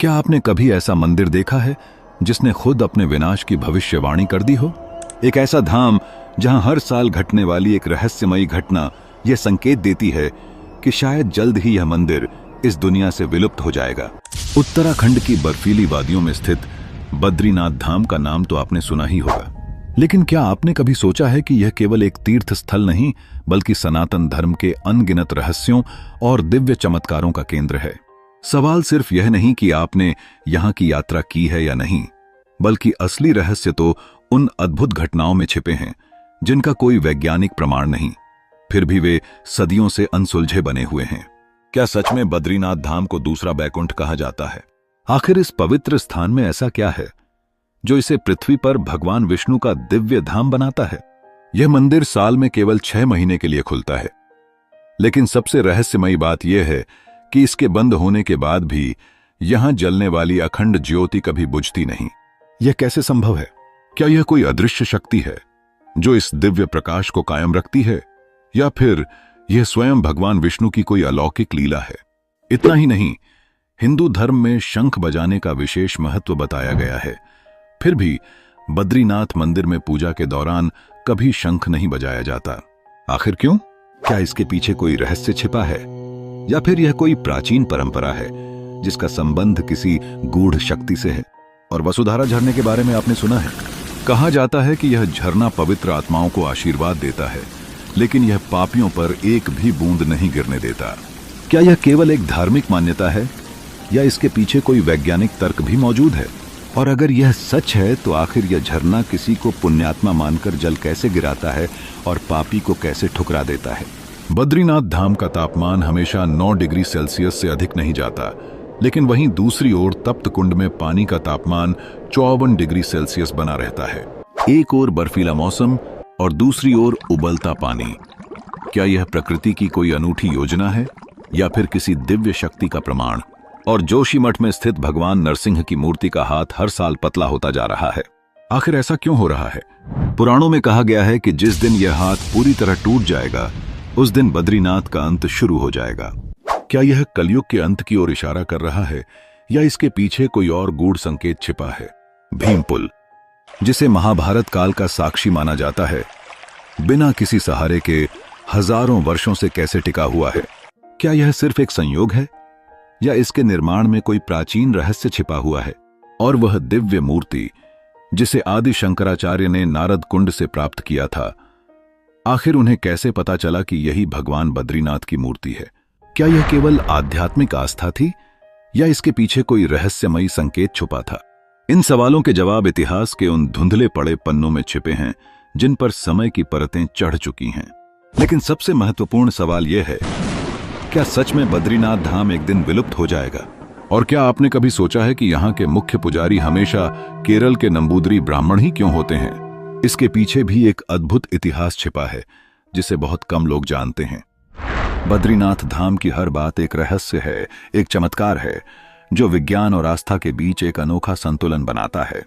क्या आपने कभी ऐसा मंदिर देखा है जिसने खुद अपने विनाश की भविष्यवाणी कर दी हो? एक ऐसा धाम जहां हर साल घटने वाली एक रहस्यमयी घटना यह संकेत देती है कि शायद जल्द ही यह मंदिर इस दुनिया से विलुप्त हो जाएगा। उत्तराखंड की बर्फीली वादियों में स्थित बद्रीनाथ धाम का नाम तो आपने सुना ही होगा, लेकिन क्या आपने कभी सोचा है कि यह केवल एक तीर्थ स्थल नहीं बल्कि सनातन धर्म के अनगिनत रहस्यों और दिव्य चमत्कारों का केंद्र है? सवाल सिर्फ यह नहीं कि आपने यहां की यात्रा की है या नहीं, बल्कि असली रहस्य तो उन अद्भुत घटनाओं में छिपे हैं जिनका कोई वैज्ञानिक प्रमाण नहीं, फिर भी वे सदियों से अनसुलझे बने हुए हैं। क्या सच में बद्रीनाथ धाम को दूसरा बैकुंठ कहा जाता है? आखिर इस पवित्र स्थान में ऐसा क्या है जो इसे पृथ्वी पर भगवान विष्णु का दिव्य धाम बनाता है? यह मंदिर साल में केवल 6 महीने के लिए खुलता है, लेकिन सबसे रहस्यमयी बात यह है कि इसके बंद होने के बाद भी यहां जलने वाली अखंड ज्योति कभी बुझती नहीं। यह कैसे संभव है? क्या यह कोई अदृश्य शक्ति है जो इस दिव्य प्रकाश को कायम रखती है, या फिर यह स्वयं भगवान विष्णु की कोई अलौकिक लीला है? इतना ही नहीं, हिंदू धर्म में शंख बजाने का विशेष महत्व बताया गया है, फिर भी बद्रीनाथ मंदिर में पूजा के दौरान कभी शंख नहीं बजाया जाता। आखिर क्यों? क्या इसके पीछे कोई रहस्य छिपा है, या फिर यह कोई प्राचीन परंपरा है जिसका संबंध किसी गूढ़ शक्ति से है? और वसुधारा झरने के बारे में आपने सुना है? कहा जाता है कि यह झरना पवित्र आत्माओं को आशीर्वाद देता है, लेकिन यह पापियों पर एक भी बूंद नहीं गिरने देता। क्या यह केवल एक धार्मिक मान्यता है, या इसके पीछे कोई वैज्ञानिक तर्क भी मौजूद है? और अगर यह सच है तो आखिर यह झरना किसी को पुण्यात्मा मानकर जल कैसे गिराता है और पापी को कैसे ठुकरा देता है? बद्रीनाथ धाम का तापमान हमेशा 9 डिग्री सेल्सियस से अधिक नहीं जाता, लेकिन वहीं दूसरी ओर तप्त कुंड में पानी का तापमान 54 डिग्री सेल्सियस बना रहता है। एक ओर बर्फीला मौसम और दूसरी ओर उबलता पानी। क्या यह प्रकृति की कोई अनूठी योजना है, या फिर किसी दिव्य शक्ति का प्रमाण? और जोशीमठ में स्थित भगवान नरसिंह की मूर्ति का हाथ हर साल पतला होता जा रहा है। आखिर ऐसा क्यों हो रहा है? पुराणों में कहा गया है कि जिस दिन यह हाथ पूरी तरह टूट जाएगा उस दिन बद्रीनाथ का अंत शुरू हो जाएगा। क्या यह कलयुग के अंत की ओर इशारा कर रहा है, या इसके पीछे कोई और गूढ़ संकेत छिपा है? भीम पुल, जिसे महाभारत काल का साक्षी माना जाता है, बिना किसी सहारे के हजारों वर्षों से कैसे टिका हुआ है? क्या यह सिर्फ एक संयोग है, या इसके निर्माण में कोई प्राचीन रहस्य छिपा हुआ है? और वह दिव्य मूर्ति जिसे आदि शंकराचार्य ने नारद कुंड से प्राप्त किया था, आखिर उन्हें कैसे पता चला कि यही भगवान बद्रीनाथ की मूर्ति है? क्या यह केवल आध्यात्मिक आस्था थी, या इसके पीछे कोई रहस्यमयी संकेत छुपा था? इन सवालों के जवाब इतिहास के उन धुंधले पड़े पन्नों में छिपे हैं जिन पर समय की परतें चढ़ चुकी हैं। लेकिन सबसे महत्वपूर्ण सवाल यह है, क्या सच में बद्रीनाथ धाम एक दिन विलुप्त हो जाएगा? और क्या आपने कभी सोचा है कि यहाँ के मुख्य पुजारी हमेशा केरल के नंबूदरी ब्राह्मण ही क्यों होते हैं? इसके पीछे भी एक अद्भुत इतिहास छिपा है जिसे बहुत कम लोग जानते हैं। बद्रीनाथ धाम की हर बात एक रहस्य है, एक चमत्कार है जो विज्ञान और आस्था के बीच एक अनोखा संतुलन बनाता है।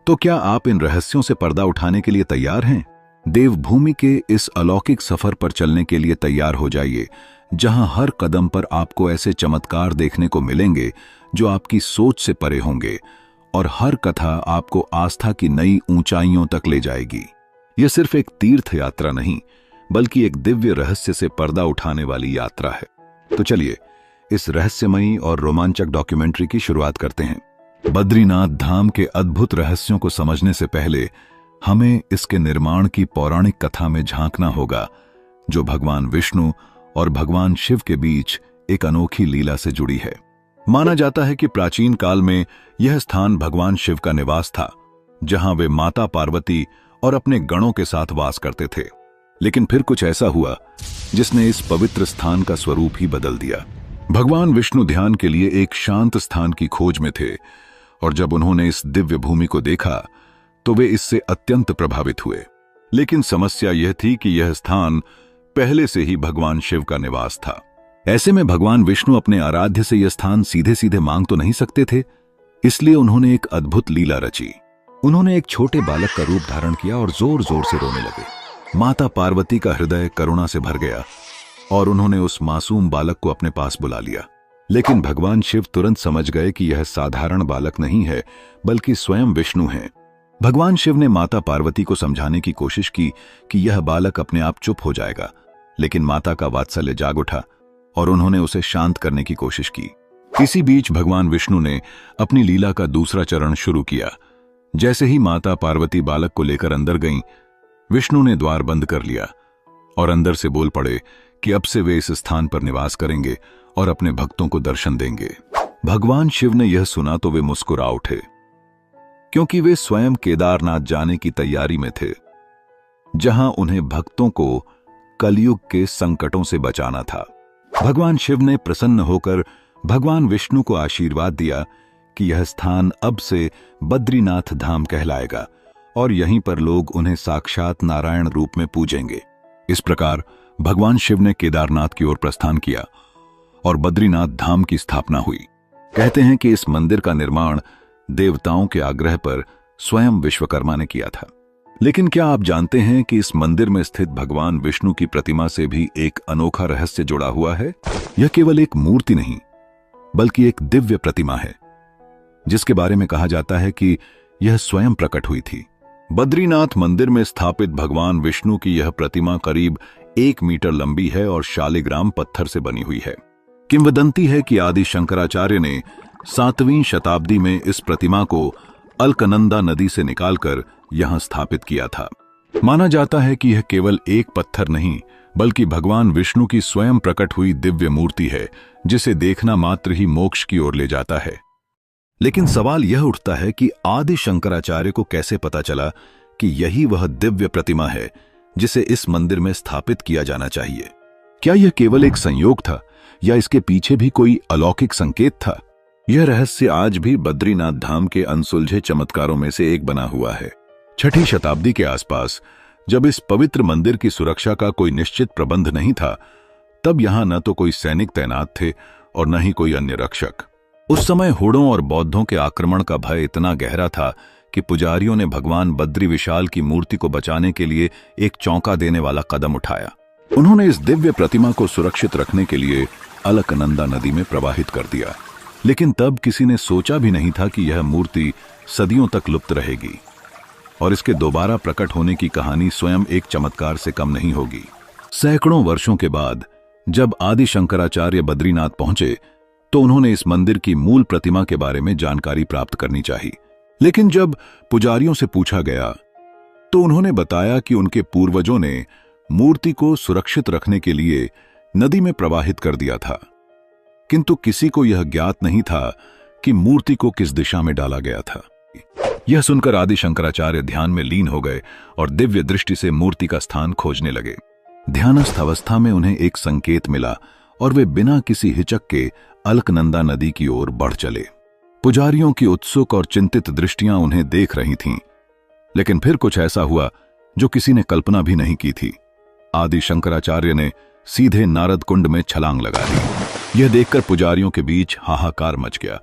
तो क्या आप इन रहस्यों से पर्दा उठाने के लिए तैयार हैं? देवभूमि के इस अलौकिक सफर पर चलने के लिए तैयार हो जाइए, जहां हर कदम पर आपको ऐसे चमत्कार देखने को मिलेंगे जो आपकी सोच से परे होंगे, और हर कथा आपको आस्था की नई ऊंचाइयों तक ले जाएगी। यह सिर्फ एक तीर्थ यात्रा नहीं, बल्कि एक दिव्य रहस्य से पर्दा उठाने वाली यात्रा है। तो चलिए इस रहस्यमयी और रोमांचक डॉक्यूमेंट्री की शुरुआत करते हैं। बद्रीनाथ धाम के अद्भुत रहस्यों को समझने से पहले हमें इसके निर्माण की पौराणिक कथा में झांकना होगा, जो भगवान विष्णु और भगवान शिव के बीच एक अनोखी लीला से जुड़ी है। माना जाता है कि प्राचीन काल में यह स्थान भगवान शिव का निवास था, जहां वे माता पार्वती और अपने गणों के साथ वास करते थे। लेकिन फिर कुछ ऐसा हुआ जिसने इस पवित्र स्थान का स्वरूप ही बदल दिया। भगवान विष्णु ध्यान के लिए एक शांत स्थान की खोज में थे, और जब उन्होंने इस दिव्य भूमि को देखा तो वे इससे अत्यंत प्रभावित हुए। लेकिन समस्या यह थी कि यह स्थान पहले से ही भगवान शिव का निवास था। ऐसे में भगवान विष्णु अपने आराध्य से यह स्थान सीधे सीधे मांग तो नहीं सकते थे, इसलिए उन्होंने एक अद्भुत लीला रची। उन्होंने एक छोटे बालक का रूप धारण किया और जोर जोर से रोने लगे। माता पार्वती का हृदय करुणा से भर गया और उन्होंने उस मासूम बालक को अपने पास बुला लिया। लेकिन भगवान शिव तुरंत समझ गए कि यह साधारण बालक नहीं है, बल्कि स्वयं विष्णु हैं। भगवान शिव ने माता पार्वती को समझाने की कोशिश की कि यह बालक अपने आप चुप हो जाएगा, लेकिन माता का वात्सल्य जाग उठा और उन्होंने उसे शांत करने की कोशिश की। इसी बीच भगवान विष्णु ने अपनी लीला का दूसरा चरण शुरू किया। जैसे ही माता पार्वती बालक को लेकर अंदर गईं, विष्णु ने द्वार बंद कर लिया और अंदर से बोल पड़े कि अब से वे इस स्थान पर निवास करेंगे और अपने भक्तों को दर्शन देंगे। भगवान शिव ने यह सुना तो वे मुस्कुरा उठे, क्योंकि वे स्वयं केदारनाथ जाने की तैयारी में थे, जहां उन्हें भक्तों को कलयुग के संकटों से बचाना था। भगवान शिव ने प्रसन्न होकर भगवान विष्णु को आशीर्वाद दिया कि यह स्थान अब से बद्रीनाथ धाम कहलाएगा और यहीं पर लोग उन्हें साक्षात नारायण रूप में पूजेंगे। इस प्रकार भगवान शिव ने केदारनाथ की ओर प्रस्थान किया और बद्रीनाथ धाम की स्थापना हुई। कहते हैं कि इस मंदिर का निर्माण देवताओं के आग्रह पर स्वयं विश्वकर्मा ने किया था। लेकिन क्या आप जानते हैं कि इस मंदिर में स्थित भगवान विष्णु की प्रतिमा से भी एक अनोखा रहस्य जुड़ा हुआ है? यह केवल एक मूर्ति नहीं, बल्कि एक दिव्य प्रतिमा है, जिसके बारे में कहा जाता है कि यह स्वयं प्रकट हुई थी। बद्रीनाथ मंदिर में स्थापित भगवान विष्णु की यह प्रतिमा करीब 1 मीटर लंबी है और शालिग्राम पत्थर से बनी हुई है। किंवदंती है कि आदि शंकराचार्य ने 7वीं शताब्दी में इस प्रतिमा को अलकनंदा नदी से निकालकर यहां स्थापित किया था। माना जाता है कि यह केवल एक पत्थर नहीं, बल्कि भगवान विष्णु की स्वयं प्रकट हुई दिव्य मूर्ति है, जिसे देखना मात्र ही मोक्ष की ओर ले जाता है। लेकिन सवाल यह उठता है कि आदि शंकराचार्य को कैसे पता चला कि यही वह दिव्य प्रतिमा है जिसे इस मंदिर में स्थापित किया जाना चाहिए? क्या यह केवल एक संयोग था या इसके पीछे भी कोई अलौकिक संकेत था? यह रहस्य आज भी बद्रीनाथ धाम के अनसुलझे चमत्कारों में से एक बना हुआ है। 6ठी शताब्दी के आसपास, जब इस पवित्र मंदिर की सुरक्षा का कोई निश्चित प्रबंध नहीं था, तब यहां न तो कोई सैनिक तैनात थे और न ही कोई अन्य रक्षक। उस समय हुड़ों और बौद्धों के आक्रमण का भय इतना गहरा था कि पुजारियों ने भगवान बद्री विशाल की मूर्ति को बचाने के लिए एक चौंका देने वाला कदम उठाया। उन्होंने इस दिव्य प्रतिमा को सुरक्षित रखने के लिए अलकनंदा नदी में प्रवाहित कर दिया। लेकिन तब किसी ने सोचा भी नहीं था कि यह मूर्ति सदियों तक लुप्त रहेगी और इसके दोबारा प्रकट होने की कहानी स्वयं एक चमत्कार से कम नहीं होगी। सैकड़ों वर्षों के बाद जब आदि शंकराचार्य बद्रीनाथ पहुंचे, तो उन्होंने इस मंदिर की मूल प्रतिमा के बारे में जानकारी प्राप्त करनी चाहिए। लेकिन जब पुजारियों से पूछा गया, तो उन्होंने बताया कि उनके पूर्वजों ने मूर्ति को सुरक्षित रखने के लिए नदी में प्रवाहित कर दिया था, किंतु किसी को यह ज्ञात नहीं था कि मूर्ति को किस दिशा में डाला गया था। यह सुनकर आदि शंकराचार्य ध्यान में लीन हो गए और दिव्य दृष्टि से मूर्ति का स्थान खोजने लगे। ध्यानस्थ अवस्था में उन्हें एक संकेत मिला और वे बिना किसी हिचक के अलकनंदा नदी की ओर बढ़ चले। पुजारियों की उत्सुक और चिंतित दृष्टियां उन्हें देख रही थीं, लेकिन फिर कुछ ऐसा हुआ जो किसी ने कल्पना भी नहीं की थी। आदि शंकराचार्य ने सीधे नारद कुंड में छलांग लगा दी। यह देखकर पुजारियों के बीच हाहाकार मच गया,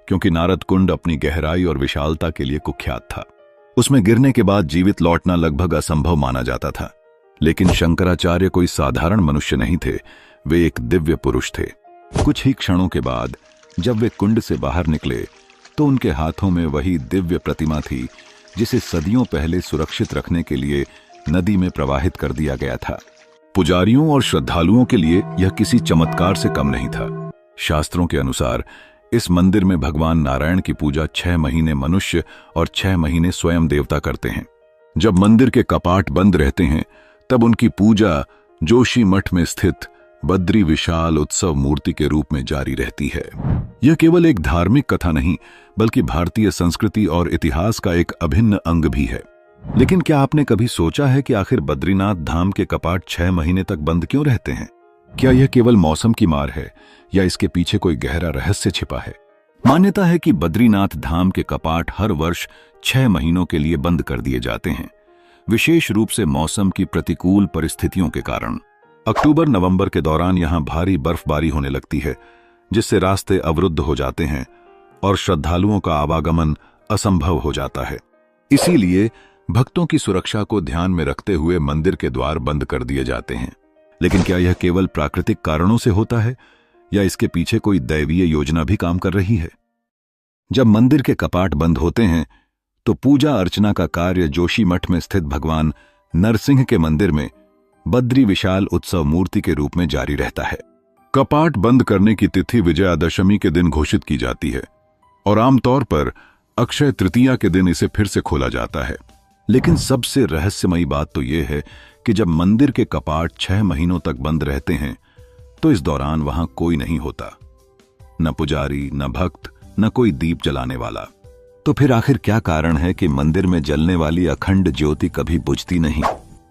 क्योंकि नारद कुंड अपनी गहराई और विशालता के लिए कुख्यात था। उसमें गिरने के बाद जीवित लौटना लगभग असंभव माना जाता था। लेकिन शंकराचार्य कोई साधारण मनुष्य नहीं थे, वे एक दिव्य पुरुष थे। कुछ ही क्षणों के बाद जब वे कुंड से बाहर निकले, तो उनके हाथों में वही दिव्य प्रतिमा थी जिसे सदियों पहले सुरक्षित रखने के लिए नदी में प्रवाहित कर दिया गया था। पुजारियों और श्रद्धालुओं के लिए यह किसी चमत्कार से कम नहीं था। शास्त्रों के अनुसार इस मंदिर में भगवान नारायण की पूजा 6 महीने मनुष्य और 6 महीने स्वयं देवता करते हैं। जब मंदिर के कपाट बंद रहते हैं, तब उनकी पूजा जोशी मठ में स्थित बद्री विशाल उत्सव मूर्ति के रूप में जारी रहती है। यह केवल एक धार्मिक कथा नहीं, बल्कि भारतीय संस्कृति और इतिहास का एक अभिन्न अंग भी है। लेकिन क्या आपने कभी सोचा है कि आखिर बद्रीनाथ धाम के कपाट 6 महीने तक बंद क्यों रहते हैं? क्या यह केवल मौसम की मार है या इसके पीछे कोई गहरा रहस्य छिपा है? मान्यता है कि बद्रीनाथ धाम के कपाट हर वर्ष 6 महीनों के लिए बंद कर दिए जाते हैं, विशेष रूप से मौसम की प्रतिकूल परिस्थितियों के कारण। अक्टूबर-नवंबर के दौरान यहां भारी बर्फबारी होने लगती है, जिससे रास्ते अवरुद्ध हो जाते हैं और श्रद्धालुओं का आवागमन असंभव हो जाता है। इसीलिए भक्तों की सुरक्षा को ध्यान में रखते हुए मंदिर के द्वार बंद कर दिए जाते हैं। लेकिन क्या यह केवल प्राकृतिक कारणों से होता है या इसके पीछे कोई दैवीय योजना भी काम कर रही है? जब मंदिर के कपाट बंद होते हैं तो पूजा अर्चना का कार्य जोशी मठ में स्थित भगवान नरसिंह के मंदिर में बद्री विशाल उत्सव मूर्ति के रूप में जारी रहता है। कपाट बंद करने की तिथि विजयादशमी के दिन घोषित की जाती है और आमतौर पर अक्षय तृतीया के दिन इसे फिर से खोला जाता है। लेकिन सबसे रहस्यमयी बात तो यह है कि जब मंदिर के कपाट 6 महीनों तक बंद रहते हैं तो इस दौरान वहां कोई नहीं होता, न पुजारी, न भक्त, न कोई दीप जलाने वाला। तो फिर आखिर क्या कारण है कि मंदिर में जलने वाली अखंड ज्योति कभी बुझती नहीं?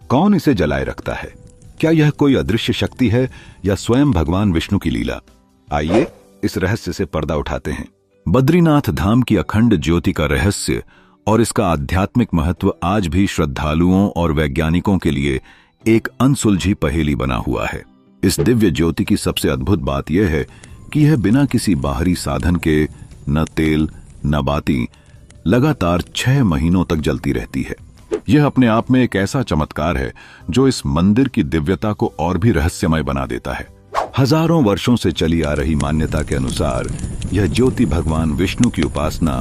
कौन इसे जलाए रखता है? क्या यह कोई अदृश्य शक्ति है या स्वयं भगवान विष्णु की लीला? आइए इस रहस्य से पर्दा उठाते हैं। बद्रीनाथ धाम की अखंड ज्योति का रहस्य और इसका आध्यात्मिक महत्व आज भी श्रद्धालुओं और वैज्ञानिकों के लिए एक अनसुलझी पहेली बना हुआ है। इस दिव्य ज्योति की सबसे अद्भुत बात यह है कि यह बिना किसी बाहरी साधन के, न तेल न बाती, लगातार 6 महीनों तक जलती रहती है। यह अपने आप में एक ऐसा चमत्कार है जो इस मंदिर की दिव्यता को और भी रहस्यमय बना देता है। हजारों वर्षों से चली आ रही मान्यता के अनुसार यह ज्योति भगवान विष्णु की उपासना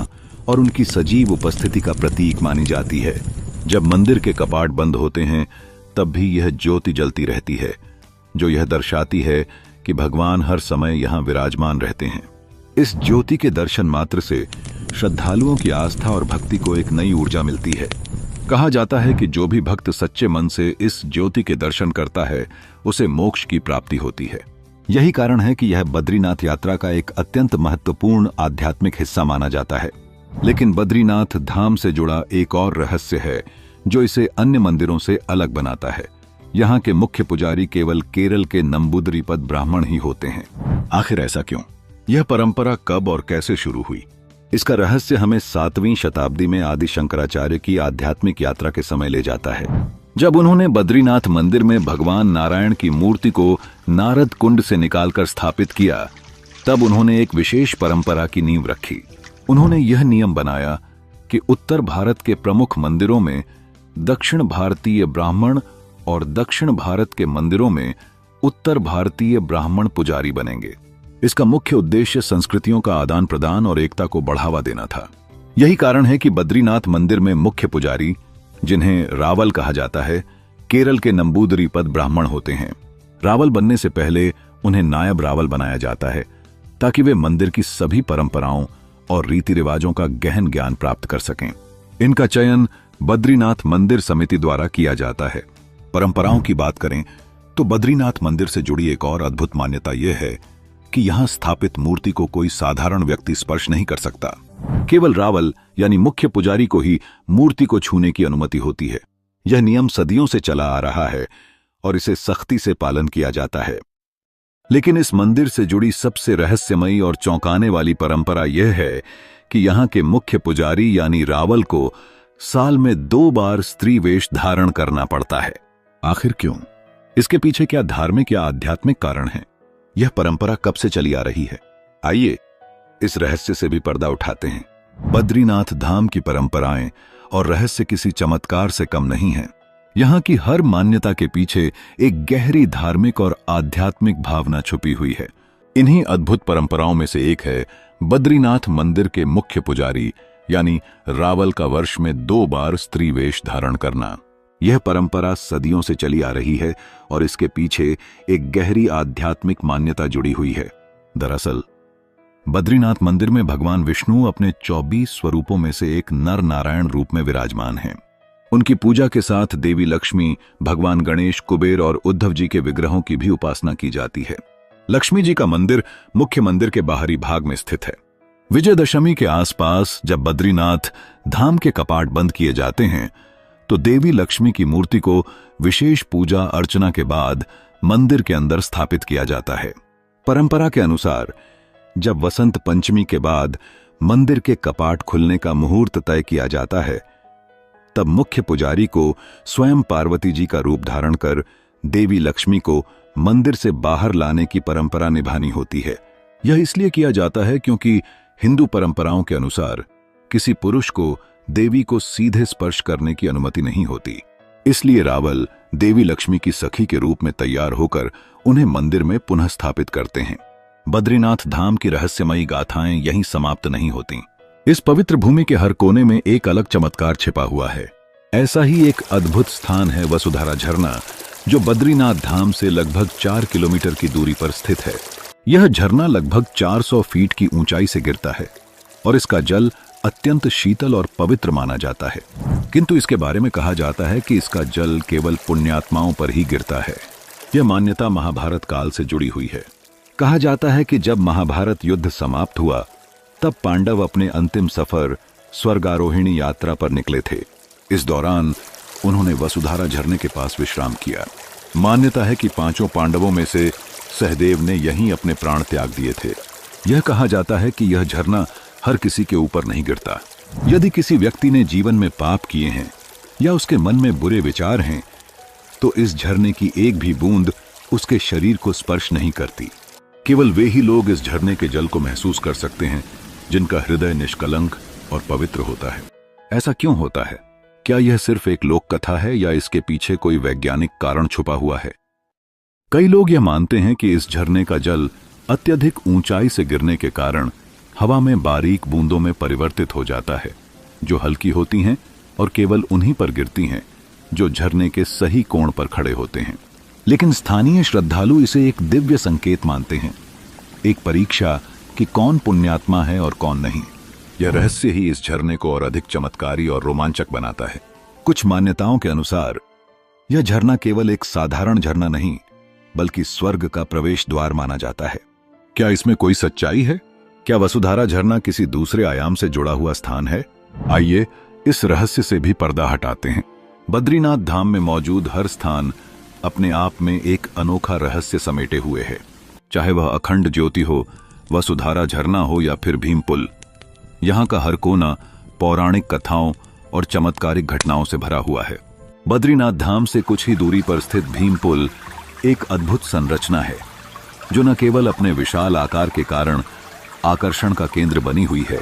और उनकी सजीव उपस्थिति का प्रतीक मानी जाती है। जब मंदिर के कपाट बंद होते हैं तब भी यह ज्योति जलती रहती है, जो यह दर्शाती है कि भगवान हर समय यहां विराजमान रहते हैं। इस ज्योति के दर्शन मात्र से श्रद्धालुओं की आस्था और भक्ति को एक नई ऊर्जा मिलती है। कहा जाता है कि जो भी भक्त सच्चे मन से इस ज्योति के दर्शन करता है उसे मोक्ष की प्राप्ति होती है। यही कारण है कि यह बद्रीनाथ यात्रा का एक अत्यंत महत्वपूर्ण आध्यात्मिक हिस्सा माना जाता है। लेकिन बद्रीनाथ धाम से जुड़ा एक और रहस्य है जो इसे अन्य मंदिरों से अलग बनाता है। यहाँ के मुख्य पुजारी केवल केरल के नंबूदरीपद ब्राह्मण ही होते हैं। आखिर ऐसा क्यों? यह परंपरा कब और कैसे शुरू हुई? इसका रहस्य हमें 7वीं शताब्दी में आदि शंकराचार्य की आध्यात्मिक यात्रा के समय ले जाता है। जब उन्होंने बद्रीनाथ मंदिर में भगवान नारायण की मूर्ति को नारद कुंड से निकालकर स्थापित किया, तब उन्होंने एक विशेष परंपरा की नींव रखी। उन्होंने यह नियम बनाया कि उत्तर भारत के प्रमुख मंदिरों में दक्षिण भारतीय ब्राह्मण और दक्षिण भारत के मंदिरों में उत्तर भारतीय ब्राह्मण पुजारी बनेंगे। इसका मुख्य उद्देश्य संस्कृतियों का आदान प्रदान और एकता को बढ़ावा देना था। यही कारण है कि बद्रीनाथ मंदिर में मुख्य पुजारी, जिन्हें रावल कहा जाता है, केरल के नंबूदरीपद ब्राह्मण होते हैं। रावल बनने से पहले उन्हें नायब रावल बनाया जाता है ताकि वे मंदिर की सभी परंपराओं और रीति रिवाजों का गहन ज्ञान प्राप्त कर सकें। इनका चयन बद्रीनाथ मंदिर समिति द्वारा किया जाता है। परंपराओं की बात करें तो बद्रीनाथ मंदिर से जुड़ी एक और अद्भुत मान्यता यह है कि यहां स्थापित मूर्ति को कोई साधारण व्यक्ति स्पर्श नहीं कर सकता। केवल रावल यानी मुख्य पुजारी को ही मूर्ति को छूने की अनुमति होती है। यह नियम सदियों से चला आ रहा है और इसे सख्ती से पालन किया जाता है। लेकिन इस मंदिर से जुड़ी सबसे रहस्यमयी और चौंकाने वाली परंपरा यह है कि यहाँ के मुख्य पुजारी यानी रावल को साल में 2 बार स्त्री वेश धारण करना पड़ता है। आखिर क्यों? इसके पीछे क्या धार्मिक या आध्यात्मिक कारण है? यह परंपरा कब से चली आ रही है? आइए इस रहस्य से भी पर्दा उठाते हैं। बद्रीनाथ धाम की परंपराएं और रहस्य किसी चमत्कार से कम नहीं हैं। यहाँ की हर मान्यता के पीछे एक गहरी धार्मिक और आध्यात्मिक भावना छुपी हुई है। इन्हीं अद्भुत परंपराओं में से एक है बद्रीनाथ मंदिर के मुख्य पुजारी यानी रावल का वर्ष में 2 बार स्त्री वेश धारण करना। यह परंपरा सदियों से चली आ रही है और इसके पीछे एक गहरी आध्यात्मिक मान्यता जुड़ी हुई है। दरअसल बद्रीनाथ मंदिर में भगवान विष्णु अपने 24 स्वरूपों में से एक नर नारायण रूप में विराजमान हैं। उनकी पूजा के साथ देवी लक्ष्मी, भगवान गणेश, कुबेर और उद्धव जी के विग्रहों की भी उपासना की जाती है। लक्ष्मी जी का मंदिर मुख्य मंदिर के बाहरी भाग में स्थित है। विजयदशमी के आसपास जब बद्रीनाथ धाम के कपाट बंद किए जाते हैं तो देवी लक्ष्मी की मूर्ति को विशेष पूजा अर्चना के बाद मंदिर के अंदर स्थापित किया जाता है। परंपरा के अनुसार जब वसंत पंचमी के बाद मंदिर के कपाट खुलने का मुहूर्त तय किया जाता है, तब मुख्य पुजारी को स्वयं पार्वती जी का रूप धारण कर देवी लक्ष्मी को मंदिर से बाहर लाने की परंपरा निभानी होती है। यह इसलिए किया जाता है क्योंकि हिंदू परंपराओं के अनुसार किसी पुरुष को देवी को सीधे स्पर्श करने की अनुमति नहीं होती। इसलिए रावल देवी लक्ष्मी की सखी के रूप में तैयार होकर उन्हें मंदिर में पुनः स्थापित करते हैं। बद्रीनाथ धाम की रहस्यमयी गाथाएं यहीं समाप्त नहीं होती। इस पवित्र भूमि के हर कोने में एक अलग चमत्कार छिपा हुआ है। ऐसा ही एक अद्भुत स्थान है वसुधारा झरना, जो बद्रीनाथ धाम से लगभग 4 किलोमीटर की दूरी पर स्थित है। यह झरना लगभग 400 फीट की ऊंचाई से गिरता है और इसका जल अत्यंत शीतल और पवित्र माना जाता है। किंतु इसके बारे में कहा जाता है कि इसका जल केवल पुण्यात्माओं पर ही गिरता है। यह मान्यता महाभारत काल से जुड़ी हुई है। कहा जाता है कि जब महाभारत युद्ध समाप्त हुआ तब पांडव अपने अंतिम सफर स्वर्गारोहिणी यात्रा पर निकले थे। इस दौरान उन्होंने वसुधारा झरने के पास विश्राम किया। मान्यता है कि 5 पांडवों में से सहदेव ने यहीं अपने प्राण त्याग दिए थे। यह कहा जाता है कि यह झरना हर किसी के ऊपर नहीं गिरता। यदि किसी व्यक्ति ने जीवन में पाप किए हैं या उसके मन में बुरे विचार हैं, तो इस झरने की एक भी बूंद उसके शरीर को स्पर्श नहीं करती। केवल वे ही लोग इस झरने के जल को महसूस कर सकते हैं जिनका हृदय निष्कलंक और पवित्र होता है। ऐसा क्यों होता है? क्या यह सिर्फ एक लोक कथा है या इसके पीछे कोई वैज्ञानिक कारण छुपा हुआ है? कई लोग यह मानते हैं कि इस झरने का जल अत्यधिक ऊंचाई से गिरने के कारण हवा में बारीक बूंदों में परिवर्तित हो जाता है, जो हल्की होती हैं और केवल उन्हीं पर गिरती हैं जो झरने के सही कोण पर खड़े होते हैं। लेकिन स्थानीय श्रद्धालु इसे एक दिव्य संकेत मानते हैं, एक परीक्षा कि कौन पुण्यात्मा है और कौन नहीं। यह रहस्य ही इस झरने को और अधिक चमत्कारी और रोमांचक बनाता है। कुछ मान्यताओं के अनुसार यह झरना केवल एक साधारण झरना नहीं, बल्कि स्वर्ग का प्रवेश द्वार माना जाता है। क्या इसमें कोई सच्चाई है? क्या वसुधारा झरना किसी दूसरे आयाम से जुड़ा हुआ स्थान है? आइए इस रहस्य से भी पर्दा हटाते हैं। बद्रीनाथ धाम में मौजूद हर स्थान अपने आप में एक अनोखा रहस्य समेटे हुए है। चाहे वह अखंड ज्योति हो, वसुधारा झरना हो या फिर भीम पुल, यहाँ का हर कोना पौराणिक कथाओं और चमत्कारिक घटनाओं से भरा हुआ है। बद्रीनाथ धाम से कुछ ही दूरी पर स्थित भीम पुल एक अद्भुत संरचना है, जो न केवल अपने विशाल आकार के कारण आकर्षण का केंद्र बनी हुई है,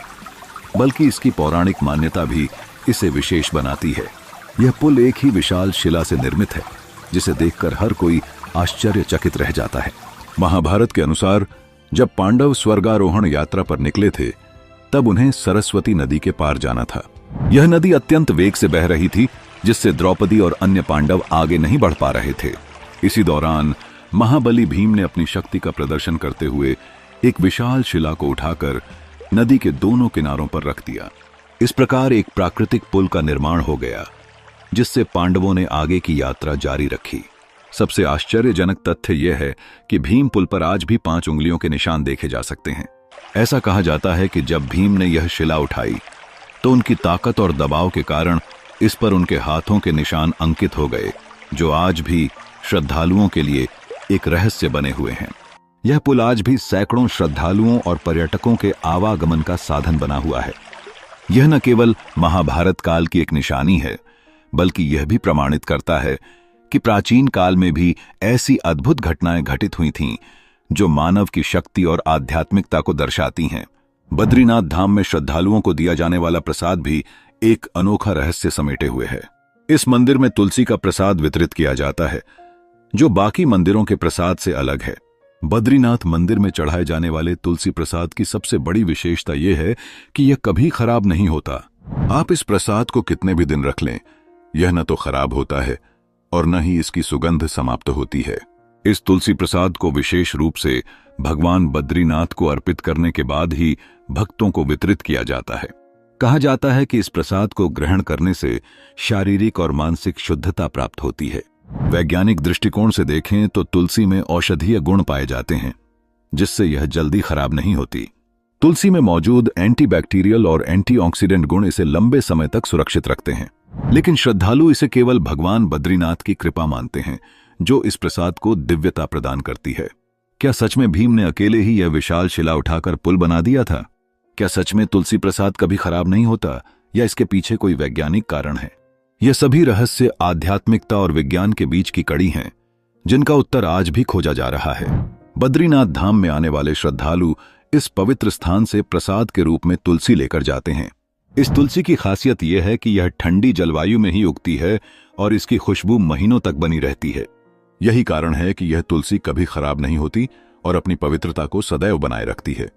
बल्कि इसकी पौराणिक मान्यता भी इसे विशेष बनाती है। यह पुल एक ही विशाल शिला से निर्मित है, जिसे देखकर हर कोई आश्चर्यचकित रह जाता है। महाभारत के अनुसार जब पांडव स्वर्गारोहण यात्रा पर निकले थे, तब उन्हें सरस्वती नदी के पार जाना था। यह नदी अत्यंत वेग से बह रही थी, जिससे द्रौपदी और अन्य पांडव आगे नहीं बढ़ पा रहे थे। इसी दौरान महाबली भीम ने अपनी शक्ति का प्रदर्शन करते हुए एक विशाल शिला को उठाकर नदी के दोनों किनारों पर रख दिया। इस प्रकार एक प्राकृतिक पुल का निर्माण हो गया, जिससे पांडवों ने आगे की यात्रा जारी रखी। सबसे आश्चर्यजनक तथ्य यह है कि भीम पुल पर आज भी 5 उंगलियों के निशान देखे जा सकते हैं। ऐसा कहा जाता है कि जब भीम ने यह शिला उठाई तो उनकी ताकत और दबाव के कारण इस पर उनके हाथों के निशान अंकित हो गए, जो आज भी श्रद्धालुओं के लिए एक रहस्य बने हुए हैं। यह पुल आज भी सैकड़ों श्रद्धालुओं और पर्यटकों के आवागमन का साधन बना हुआ है। यह न केवल महाभारत काल की एक निशानी है, बल्कि यह भी प्रमाणित करता है कि प्राचीन काल में भी ऐसी अद्भुत घटनाएं घटित हुई थीं, जो मानव की शक्ति और आध्यात्मिकता को दर्शाती हैं। बद्रीनाथ धाम में श्रद्धालुओं को दिया जाने वाला प्रसाद भी एक अनोखा रहस्य समेटे हुए है। इस मंदिर में तुलसी का प्रसाद वितरित किया जाता है, जो बाकी मंदिरों के प्रसाद से अलग है। बद्रीनाथ मंदिर में चढ़ाए जाने वाले तुलसी प्रसाद की सबसे बड़ी विशेषता यह है कि यह कभी खराब नहीं होता। आप इस प्रसाद को कितने भी दिन रख लें, यह न तो खराब होता है और न ही इसकी सुगंध समाप्त होती है। इस तुलसी प्रसाद को विशेष रूप से भगवान बद्रीनाथ को अर्पित करने के बाद ही भक्तों को वितरित किया जाता है। कहा जाता है कि इस प्रसाद को ग्रहण करने से शारीरिक और मानसिक शुद्धता प्राप्त होती है। वैज्ञानिक दृष्टिकोण से देखें तो तुलसी में औषधीय गुण पाए जाते हैं, जिससे यह जल्दी खराब नहीं होती। तुलसी में मौजूद एंटीबैक्टीरियल और एंटीऑक्सीडेंट गुण इसे लंबे समय तक सुरक्षित रखते हैं। लेकिन श्रद्धालु इसे केवल भगवान बद्रीनाथ की कृपा मानते हैं, जो इस प्रसाद को दिव्यता प्रदान करती है। क्या सच में भीम ने अकेले ही यह विशाल शिला उठाकर पुल बना दिया था? क्या सच में तुलसी प्रसाद कभी खराब नहीं होता, या इसके पीछे कोई वैज्ञानिक कारण है? यह सभी रहस्य आध्यात्मिकता और विज्ञान के बीच की कड़ी हैं, जिनका उत्तर आज भी खोजा जा रहा है। बद्रीनाथ धाम में आने वाले श्रद्धालु इस पवित्र स्थान से प्रसाद के रूप में तुलसी लेकर जाते हैं। इस तुलसी की खासियत यह है कि यह ठंडी जलवायु में ही उगती है और इसकी खुशबू महीनों तक बनी रहती है। यही कारण है कि यह तुलसी कभी खराब नहीं होती और अपनी पवित्रता को सदैव बनाए रखती है।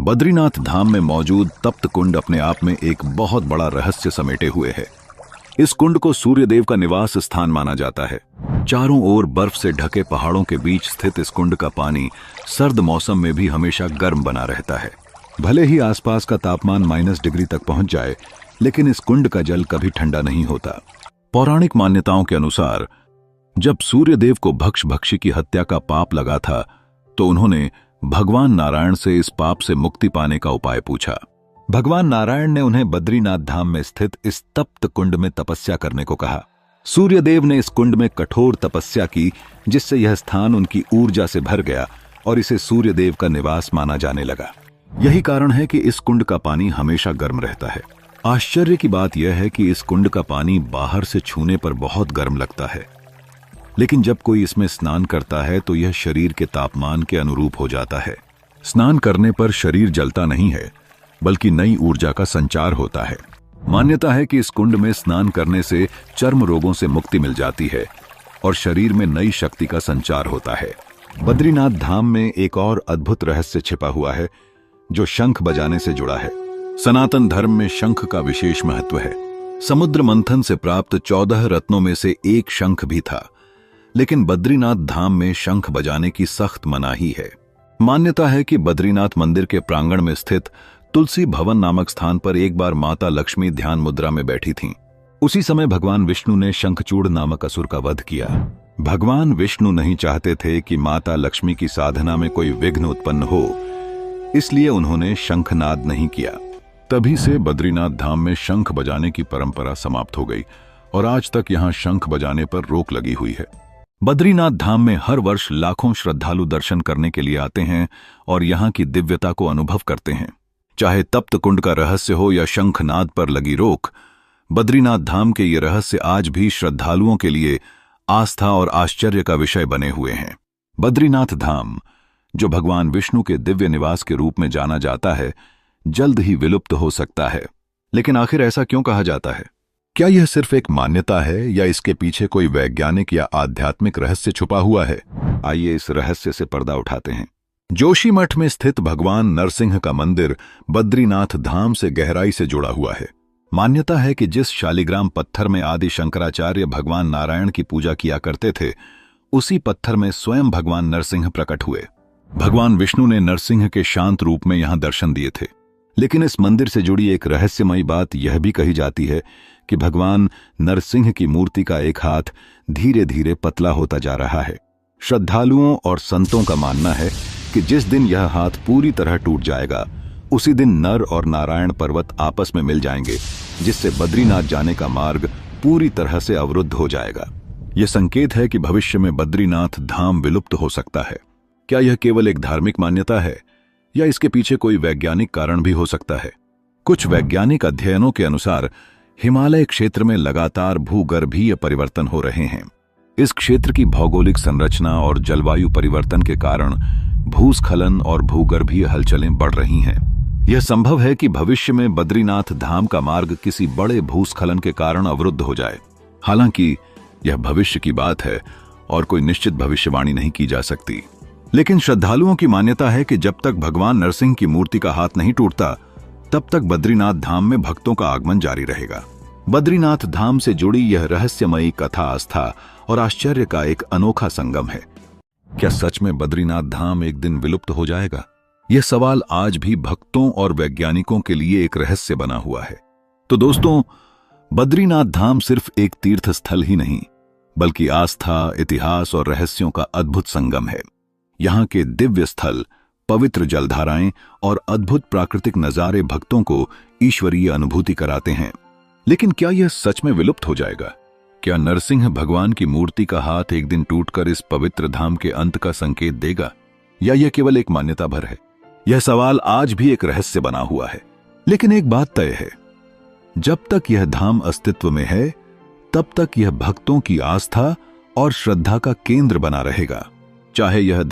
बद्रीनाथ धाम में मौजूद तप्त कुंड अपने आप में एक बहुत बड़ा रहस्य समेटे हुए है। इस कुंड को सूर्यदेव का निवास स्थान माना जाता है। चारों ओर बर्फ से ढके पहाड़ों के बीच स्थित इस कुंड का पानी सर्द मौसम में भी हमेशा गर्म बना रहता है। भले ही आसपास का तापमान -डिग्री तक पहुंच जाए, लेकिन इस कुंड का जल कभी ठंडा नहीं होता। पौराणिक मान्यताओं के अनुसार जब सूर्यदेव को भक्ष भक्षी की हत्या का पाप लगा था, तो उन्होंने भगवान नारायण से इस पाप से मुक्ति पाने का उपाय पूछा। भगवान नारायण ने उन्हें बद्रीनाथ धाम में स्थित इस तप्त कुंड में तपस्या करने को कहा। सूर्यदेव ने इस कुंड में कठोर तपस्या की, जिससे यह स्थान उनकी ऊर्जा से भर गया और इसे सूर्यदेव का निवास माना जाने लगा। यही कारण है कि इस कुंड का पानी हमेशा गर्म रहता है। आश्चर्य की बात यह है कि इस कुंड का पानी बाहर से छूने पर बहुत गर्म लगता है, लेकिन जब कोई इसमें स्नान करता है तो यह शरीर के तापमान के अनुरूप हो जाता है। स्नान करने पर शरीर जलता नहीं है, बल्कि नई ऊर्जा का संचार होता है। मान्यता है कि इस कुंड में स्नान करने से चर्म रोगों से मुक्ति मिल जाती है और शरीर में नई शक्ति का संचार होता है। बद्रीनाथ धाम में एक और अद्भुत रहस्य छिपा हुआ है, जो शंख बजाने से जुड़ा है। सनातन धर्म में शंख का विशेष महत्व है। समुद्र मंथन से प्राप्त 14 रत्नों में से एक शंख भी था, लेकिन बद्रीनाथ धाम में शंख बजाने की सख्त मनाही है। मान्यता है कि बद्रीनाथ मंदिर के प्रांगण में स्थित तुलसी भवन नामक स्थान पर एक बार माता लक्ष्मी ध्यान मुद्रा में बैठी थीं। उसी समय भगवान विष्णु ने शंखचूड़ नामक असुर का वध किया। भगवान विष्णु नहीं चाहते थे कि माता लक्ष्मी की साधना में कोई विघ्न उत्पन्न हो, इसलिए उन्होंने शंखनाद नहीं किया। तभी से बद्रीनाथ धाम में शंख बजाने की परंपरा समाप्त हो गई और आज तक यहां शंख बजाने पर रोक लगी हुई है। बद्रीनाथ धाम में हर वर्ष लाखों श्रद्धालु दर्शन करने के लिए आते हैं और यहां की दिव्यता को अनुभव करते हैं। चाहे तप्त कुंड का रहस्य हो या शंखनाद पर लगी रोक, बद्रीनाथ धाम के ये रहस्य आज भी श्रद्धालुओं के लिए आस्था और आश्चर्य का विषय बने हुए हैं। बद्रीनाथ धाम, जो भगवान विष्णु के दिव्य निवास के रूप में जाना जाता है, जल्द ही विलुप्त हो सकता है। लेकिन आखिर ऐसा क्यों कहा जाता है? क्या यह सिर्फ एक मान्यता है या इसके पीछे कोई वैज्ञानिक या आध्यात्मिक रहस्य छुपा हुआ है? आइए इस रहस्य से पर्दा उठाते हैं। जोशीमठ में स्थित भगवान नरसिंह का मंदिर बद्रीनाथ धाम से गहराई से जुड़ा हुआ है। मान्यता है कि जिस शालिग्राम पत्थर में आदि शंकराचार्य भगवान नारायण की पूजा किया करते थे, उसी पत्थर में स्वयं भगवान नरसिंह प्रकट हुए। भगवान विष्णु ने नरसिंह के शांत रूप में यहां दर्शन दिए थे। लेकिन इस मंदिर से जुड़ी एक रहस्यमयी बात यह भी कही जाती है कि भगवान नरसिंह की मूर्ति का एक हाथ धीरे धीरे पतला होता जा रहा है। श्रद्धालुओं और संतों का मानना है कि जिस दिन यह हाथ पूरी तरह टूट जाएगा, उसी दिन नर और नारायण पर्वत आपस में मिल जाएंगे, जिससे बद्रीनाथ जाने का मार्ग पूरी तरह से अवरुद्ध हो जाएगा। यह संकेत है कि भविष्य में बद्रीनाथ धाम विलुप्त हो सकता है। क्या यह केवल एक धार्मिक मान्यता है या इसके पीछे कोई वैज्ञानिक कारण भी हो सकता है? कुछ वैज्ञानिक अध्ययनों के अनुसार हिमालय क्षेत्र में लगातार भूगर्भीय परिवर्तन हो रहे हैं। इस क्षेत्र की भौगोलिक संरचना और जलवायु परिवर्तन के कारण भूस्खलन और भूगर्भीय हलचलें बढ़ रही हैं। यह संभव है कि भविष्य में बद्रीनाथ धाम का मार्ग किसी बड़े भूस्खलन के कारण अवरुद्ध हो जाए। हालांकि यह भविष्य की बात है और कोई निश्चित भविष्यवाणी नहीं की जा सकती। लेकिन श्रद्धालुओं की मान्यता है कि जब तक भगवान नरसिंह की मूर्ति का हाथ नहीं टूटता, तब तक बद्रीनाथ धाम में भक्तों का आगमन जारी रहेगा। बद्रीनाथ धाम से जुड़ी यह रहस्यमयी कथा आस्था और आश्चर्य का एक अनोखा संगम है। क्या सच में बद्रीनाथ धाम एक दिन विलुप्त हो जाएगा? यह सवाल आज भी भक्तों और वैज्ञानिकों के लिए एक रहस्य बना हुआ है। तो दोस्तों, बद्रीनाथ धाम सिर्फ एक तीर्थ स्थल ही नहीं, बल्कि आस्था, इतिहास और रहस्यों का अद्भुत संगम है। यहाँ के दिव्य स्थल, पवित्र जलधाराएं और अद्भुत प्राकृतिक नजारे भक्तों को ईश्वरीय अनुभूति कराते हैं। लेकिन क्या यह सच में विलुप्त हो जाएगा? क्या नरसिंह भगवान की मूर्ति का हाथ एक दिन टूटकर इस पवित्र धाम के अंत का संकेत देगा, या यह केवल एक मान्यता भर है? यह सवाल आज भी एक रहस्य बना हुआ है। लेकिन एक बात तय है, जब तक यह धाम अस्तित्व में है, तब तक यह भक्तों की आस्था और श्रद्धा का केंद्र बना रहेगा। चाहे यह